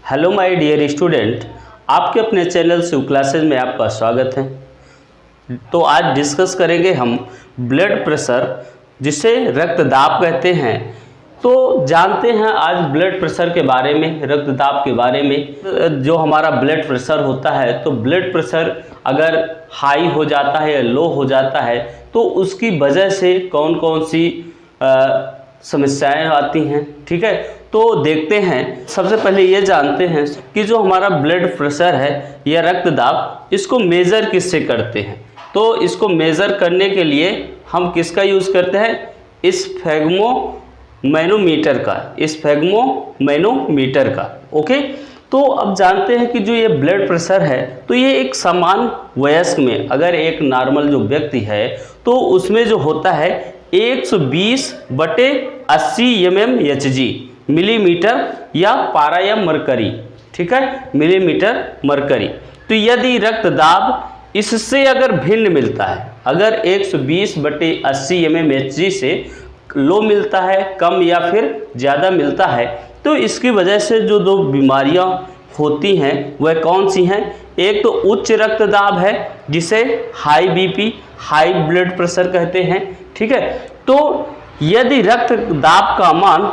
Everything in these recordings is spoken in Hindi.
हेलो माय डियर स्टूडेंट, आपके अपने चैनल शिव क्लासेज में आपका स्वागत है। तो आज डिस्कस करेंगे हम ब्लड प्रेशर, जिसे रक्तदाब कहते हैं। तो जानते हैं आज ब्लड प्रेशर के बारे में, रक्तदाब के बारे में। जो हमारा ब्लड प्रेशर होता है, तो ब्लड प्रेशर अगर हाई हो जाता है या लो हो जाता है तो उसकी वजह से कौन कौन सी समस्याएं आती हैं। ठीक है, तो देखते हैं। सबसे पहले ये जानते हैं कि जो हमारा ब्लड प्रेशर है या रक्तदाब, इसको मेज़र किससे करते हैं। तो इसको मेज़र करने के लिए हम किसका यूज़ करते हैं, स्फेग्मोमैनोमीटर का, स्फेग्मोमैनोमीटर का। ओके, तो अब जानते हैं कि जो ये ब्लड प्रेशर है, तो ये एक सामान्य वयस्क में, अगर एक नॉर्मल जो व्यक्ति है तो उसमें जो होता है 120/80 mmHg, मिलीमीटर या पारा या मरकरी। ठीक है, मिलीमीटर मरकरी। तो यदि रक्तदाब इससे अगर भिन्न मिलता है, अगर 120/80 mmHg से लो मिलता है, कम या फिर ज़्यादा मिलता है, तो इसकी वजह से जो दो बीमारियां होती हैं वह कौन सी हैं। एक तो उच्च रक्तदाब है, जिसे high BP, high blood pressure कहते हैं। ठीक है, तो यदि रक्तदाब का मान,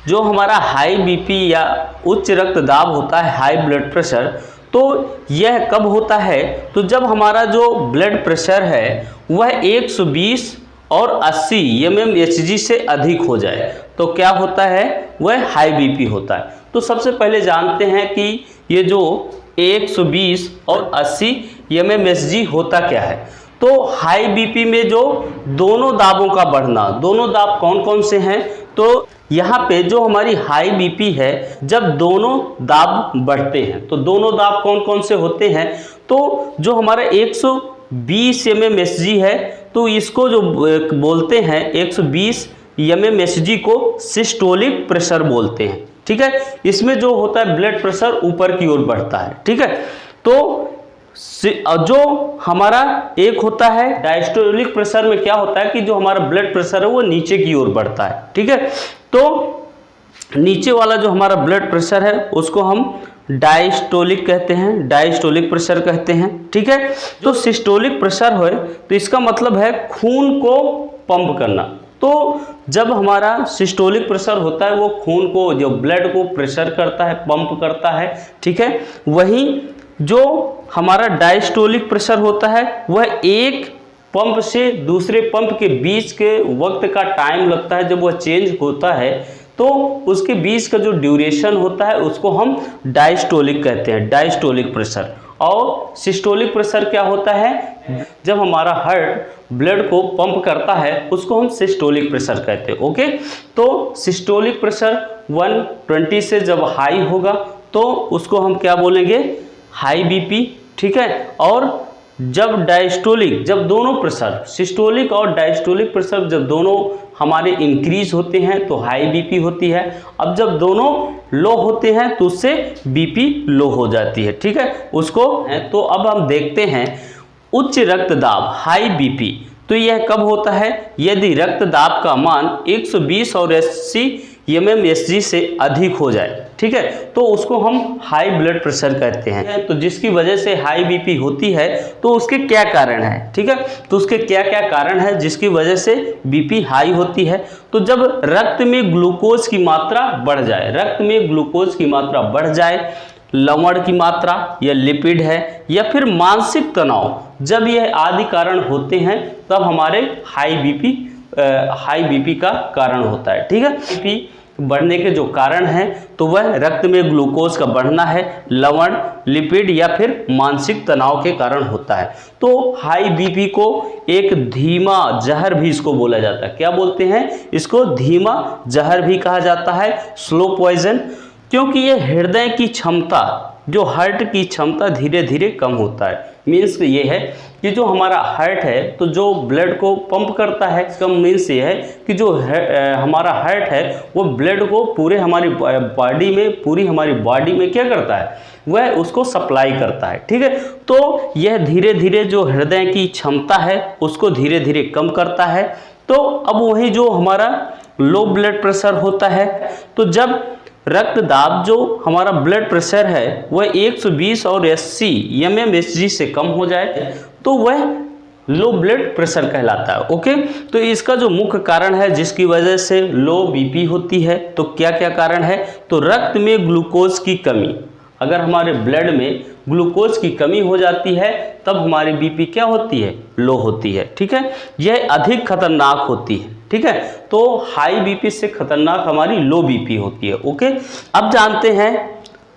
जो हमारा हाई बीपी या उच्च रक्तदाब होता है, हाई ब्लड प्रेशर, तो यह कब होता है, तो जब हमारा जो ब्लड प्रेशर है वह 120 और 80 mmHg से अधिक हो जाए, तो क्या होता है, वह हाई बीपी होता है। तो सबसे पहले जानते हैं कि ये जो 120 और 80 mmHg होता क्या है। तो हाई बीपी में जो दोनों दाबों का बढ़ना, दोनों दाब कौन कौन से हैं, तो यहाँ पे जो हमारी हाई बीपी है, जब दोनों दाब बढ़ते हैं, तो दोनों दाब कौन कौन से होते हैं, तो जो हमारा 120 mmHg है, तो इसको जो बोलते हैं 120 mmHg को सिस्टोलिक प्रेशर बोलते हैं। ठीक है, इसमें जो होता है ब्लड प्रेशर ऊपर की ओर बढ़ता है। ठीक है, तो जो हमारा एक होता है डायस्टोलिक प्रेशर में क्या होता है कि जो हमारा ब्लड प्रेशर है वो नीचे की ओर बढ़ता है। ठीक है, तो नीचे वाला जो हमारा ब्लड प्रेशर है उसको हम डायस्टोलिक कहते हैं, डायस्टोलिक प्रेशर कहते हैं। ठीक है, तो सिस्टोलिक प्रेशर हो तो इसका मतलब है खून को पंप करना। तो जब हमारा सिस्टोलिक प्रेशर होता है वो खून को, जो ब्लड को प्रेशर करता है, पंप करता है। ठीक है, वहीं जो हमारा डायस्टोलिक प्रेशर होता है वह एक पंप से दूसरे पंप के बीच के वक्त का टाइम लगता है, जब वह चेंज होता है तो उसके बीच का जो ड्यूरेशन होता है उसको हम डायस्टोलिक कहते हैं, डायस्टोलिक प्रेशर। और सिस्टोलिक प्रेशर क्या होता है, जब हमारा हार्ट ब्लड को पंप करता है उसको हम सिस्टोलिक प्रेशर कहते हैं। ओके, तो सिस्टोलिक प्रेशर 120 से जब हाई होगा तो उसको हम क्या बोलेंगे, हाई बीपी। ठीक है, और जब डायस्टोलिक, जब दोनों प्रेशर, सिस्टोलिक और डायस्टोलिक प्रेशर जब दोनों हमारे इंक्रीज होते हैं तो हाई बीपी होती है। अब जब दोनों लो होते हैं तो उससे बीपी लो हो जाती है। ठीक है, उसको तो अब हम देखते हैं उच्च रक्तदाब, हाई बीपी। तो यह कब होता है, यदि रक्तदाब का मान 120 और 80 mmHg से अधिक हो जाए। ठीक है, तो उसको हम हाई ब्लड प्रेशर कहते हैं। तो जिसकी वजह से हाई बीपी होती है तो उसके क्या कारण है। ठीक है, तो उसके क्या क्या कारण है जिसकी वजह से बीपी हाई होती है। तो जब रक्त में ग्लूकोज की मात्रा बढ़ जाए, रक्त में ग्लूकोज की मात्रा बढ़ जाए, लवण की मात्रा या लिपिड है, या फिर मानसिक तनाव, जब यह आदि कारण होते हैं तब हमारे हाई बीपी का कारण होता है। ठीक है, बीपी बढ़ने के जो कारण हैं तो वह रक्त में ग्लूकोज का बढ़ना है, लवण, लिपिड या फिर मानसिक तनाव के कारण होता है। तो हाई बीपी को एक धीमा जहर भी इसको बोला जाता है। क्या बोलते हैं इसको, धीमा जहर भी कहा जाता है, स्लो पॉइजन, क्योंकि यह हृदय की क्षमता, जो हार्ट की क्षमता धीरे धीरे कम होता है। मीन्स ये है कि जो हमारा हार्ट है तो जो ब्लड को पंप करता है, इसका मीन्स ये है कि जो हमारा हार्ट है वो ब्लड को पूरे हमारी बॉडी में, पूरी हमारी बॉडी में क्या करता है, वह उसको सप्लाई करता है। ठीक है, तो यह धीरे धीरे जो हृदय की क्षमता है उसको धीरे धीरे कम करता है। तो अब वही जो हमारा लो ब्लड प्रेशर होता है, तो जब रक्त दाब जो हमारा ब्लड प्रेशर है वह 120 और 80 mmHg से कम हो जाए तो वह लो ब्लड प्रेशर कहलाता है। ओके, तो इसका जो मुख्य कारण है जिसकी वजह से लो बीपी होती है, तो क्या क्या कारण है? तो रक्त में ग्लूकोज की कमी, अगर हमारे ब्लड में ग्लूकोज की कमी हो जाती है तब हमारी बीपी क्या होती है? लो होती है। ठीक है, यह अधिक खतरनाक होती है। ठीक है, तो हाई बीपी से खतरनाक हमारी लो बीपी होती है। ओके, अब जानते हैं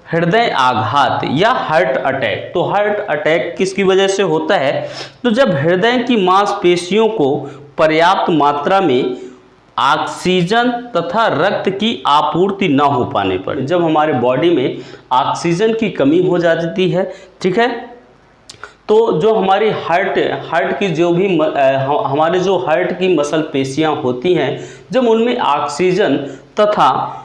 हृदय आघात या हार्ट अटैक। तो हार्ट अटैक किसकी वजह से होता है? तो जब हृदय की मांसपेशियों को पर्याप्त मात्रा में ऑक्सीजन तथा रक्त की आपूर्ति न हो पाने पर, जब हमारे बॉडी में ऑक्सीजन की कमी हो जाती है, ठीक है, तो जो हमारी हार्ट की जो भी हमारे जो हार्ट की मसल पेशियां होती हैं, जब उनमें ऑक्सीजन तथा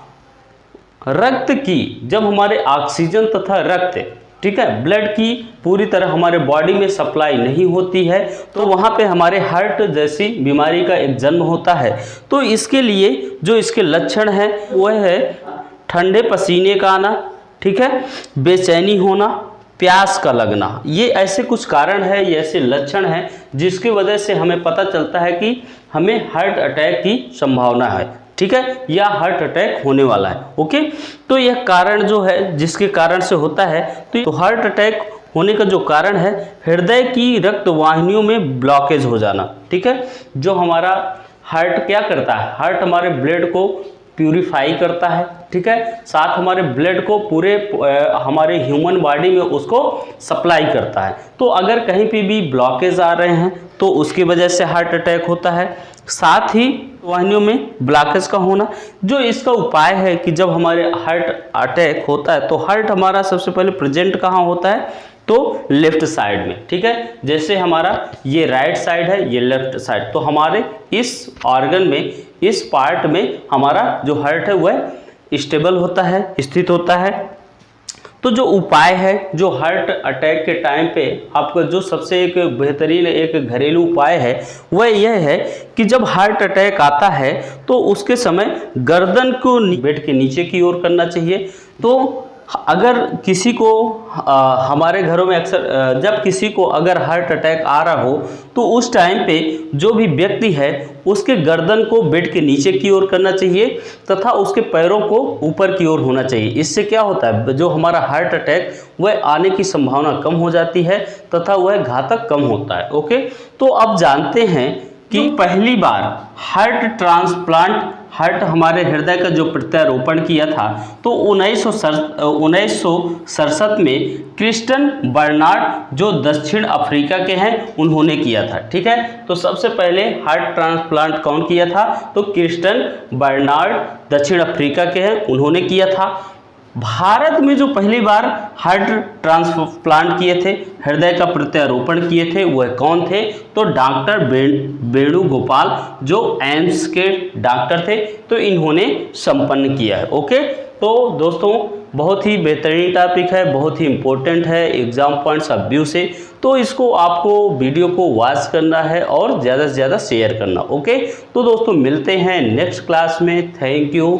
रक्त की, जब हमारे ऑक्सीजन तथा रक्त, ठीक है, ब्लड की पूरी तरह हमारे बॉडी में सप्लाई नहीं होती है, तो वहाँ पे हमारे हार्ट जैसी बीमारी का एक जन्म होता है। तो इसके लिए जो इसके लक्षण हैं वह है ठंडे पसीने का आना, ठीक है, बेचैनी होना, प्यास का लगना। ये ऐसे कुछ कारण है, ये ऐसे लक्षण हैं जिसकी वजह से हमें पता चलता है कि हमें हार्ट अटैक की संभावना है, ठीक है, या हार्ट अटैक होने वाला है। ओके, तो यह कारण जो है जिसके कारण से होता है, तो हार्ट अटैक होने का जो कारण है हृदय की रक्त वाहिनियों में ब्लॉकेज हो जाना। ठीक है, जो हमारा हार्ट क्या करता है, हार्ट हमारे ब्लड को प्यूरिफाई करता है, ठीक है, साथ हमारे ब्लड को पूरे हमारे ह्यूमन बॉडी में उसको सप्लाई करता है। तो अगर कहीं पे भी ब्लॉकेज आ रहे हैं तो उसकी वजह से हार्ट अटैक होता है। साथ ही वाहिनियों में ब्लॉकेज का होना, जो इसका उपाय है कि जब हमारे हार्ट अटैक होता है तो हार्ट हमारा सबसे पहले प्रेजेंट कहाँ होता है? तो लेफ्ट साइड में, ठीक है, जैसे हमारा ये राइट साइड है, ये लेफ्ट साइड, तो हमारे इस ऑर्गन में, इस पार्ट में हमारा जो हार्ट है वह स्टेबल होता है, स्थित होता है। तो जो उपाय है, जो हार्ट अटैक के टाइम पे आपका जो सबसे एक बेहतरीन एक घरेलू उपाय है वह यह है कि जब हार्ट अटैक आता है तो उसके समय गर्दन को बेड के नीचे की ओर करना चाहिए। तो अगर किसी को हमारे घरों में अक्सर जब किसी को अगर हार्ट अटैक आ रहा हो तो उस टाइम पे जो भी व्यक्ति है उसके गर्दन को बेड के नीचे की ओर करना चाहिए तथा उसके पैरों को ऊपर की ओर होना चाहिए। इससे क्या होता है, जो हमारा हार्ट अटैक वह आने की संभावना कम हो जाती है तथा वह घातक कम होता है। ओके, तो अब जानते हैं कि पहली बार हार्ट ट्रांसप्लांट, हार्ट हमारे हृदय का जो प्रत्यारोपण किया था तो 1967 में क्रिस्टन बर्नार्ड जो दक्षिण अफ्रीका के हैं उन्होंने किया था। ठीक है, तो सबसे पहले हार्ट ट्रांसप्लांट कौन किया था? तो क्रिस्टन बर्नार्ड दक्षिण अफ्रीका के हैं, उन्होंने किया था। भारत में जो पहली बार हार्ट ट्रांसप्लांट किए थे, हृदय का प्रत्यारोपण किए थे, वह कौन थे? तो डॉक्टर वेणुगोपाल जो एम्स के डॉक्टर थे, तो इन्होंने संपन्न किया है। ओके, तो दोस्तों बहुत ही बेहतरीन टॉपिक है, बहुत ही इम्पोर्टेंट है एग्जाम पॉइंट्स ऑफ व्यू से, तो इसको आपको वीडियो को वॉच करना है और ज़्यादा से ज़्यादा शेयर करना। ओके, तो दोस्तों मिलते हैं नेक्स्ट क्लास में। Thank you.